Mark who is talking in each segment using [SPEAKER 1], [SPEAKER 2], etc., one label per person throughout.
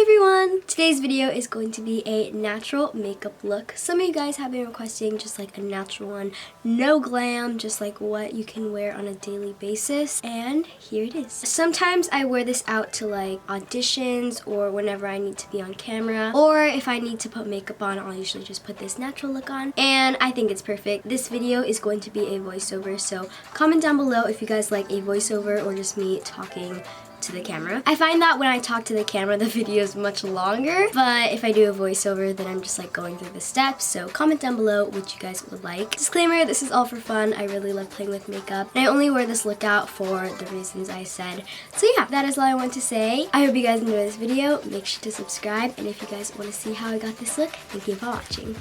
[SPEAKER 1] everyone! Today's video is going to be a natural makeup look. Some of you guys have been requesting just like a natural one, no glam, just like what you can wear on a daily basis, and here it is. Sometimes I wear this out to like auditions or whenever I need to be on camera, or if I need to put makeup on, I'll usually just put this natural look on, and I think it's perfect. This video is going to be a voiceover, so comment down below if you guys like a voiceover or just me talking to the camera. I find that when I talk to the camera, the video is much longer, but if I do a voiceover, then I'm just like going through the steps. So comment down below what you guys would like. Disclaimer, this is all for fun. I really love playing with makeup, and I only wear this look out for the reasons I said. So yeah, that is all I want to say. I hope you guys enjoy this video. Make sure to subscribe, and if you guys want to see how I got this look, thank you for watching.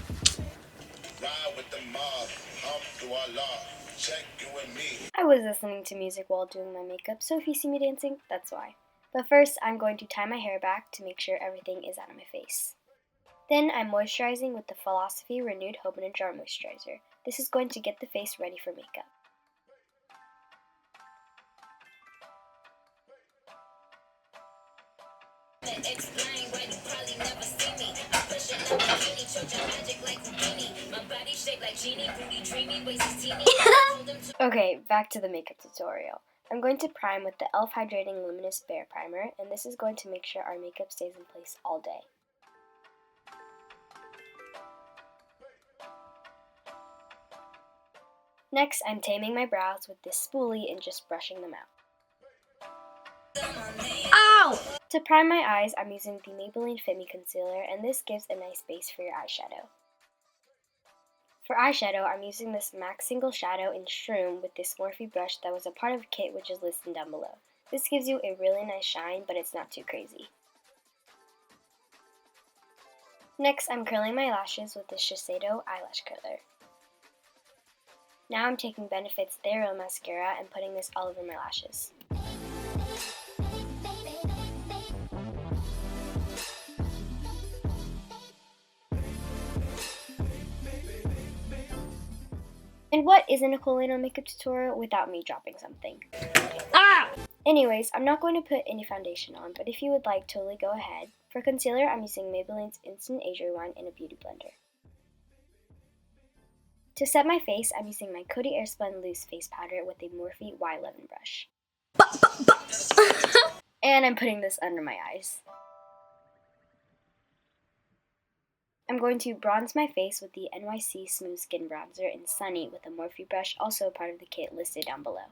[SPEAKER 1] I was listening to music while doing my makeup, so if you see me dancing, that's why. But first, I'm going to tie my hair back to make sure everything is out of my face. Then I'm moisturizing with the Philosophy Renewed Hope in a Jar Moisturizer. This is going to get the face ready for makeup. Okay, back to the makeup tutorial. I'm going to prime with the e.l.f. Hydrating Luminous Bare Primer, and this is going to make sure our makeup stays in place all day. Next, I'm taming my brows with this spoolie and just brushing them out. Ow! To prime my eyes, I'm using the Maybelline Fit Me Concealer, and this gives a nice base for your eyeshadow. For eyeshadow, I'm using this MAC Single Shadow in Shroom with this Morphe brush that was a part of a kit which is listed down below. This gives you a really nice shine, but it's not too crazy. Next, I'm curling my lashes with this Shesido eyelash curler. Now I'm taking Benefit's Thorough Mascara and putting this all over my lashes. And what is a Nicole Laeno makeup tutorial without me dropping something? Ah! Anyways, I'm not going to put any foundation on, but if you would like, totally go ahead. For concealer, I'm using Maybelline's Instant Age Rewind in a beauty blender. To set my face, I'm using my Coty Airspun Loose Face Powder with a Morphe Y11 brush. And I'm putting this under my eyes. I'm going to bronze my face with the NYC Smooth Skin Bronzer in Sunny with a Morphe brush, also a part of the kit listed down below.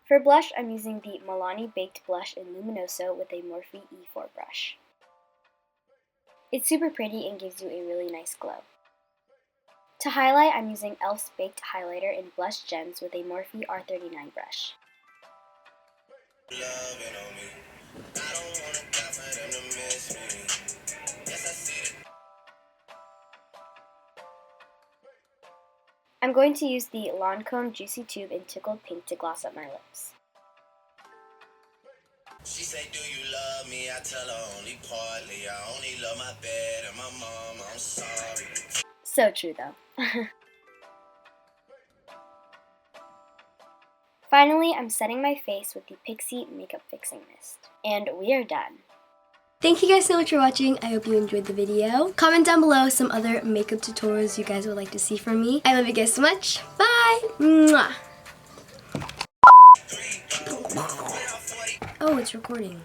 [SPEAKER 1] For blush, I'm using the Milani Baked Blush in Luminoso with a Morphe E4 brush. It's super pretty and gives you a really nice glow. To highlight, I'm using e.l.f.'s Baked Highlighter in Blush Gems with a Morphe R39 brush. I'm going to use the Lancome Juicy Tube in Tickled Pink to gloss up my lips. She say, do you love me? I tell her only partly. I only love my bed and my mom. I'm sorry. So true though. Finally, I'm setting my face with the Pixi Makeup Fixing Mist. And we are done. Thank you guys so much for watching. I hope you enjoyed the video. Comment down below some other makeup tutorials you guys would like to see from me. I love you guys so much. Bye! Mwah. Oh, it's recording.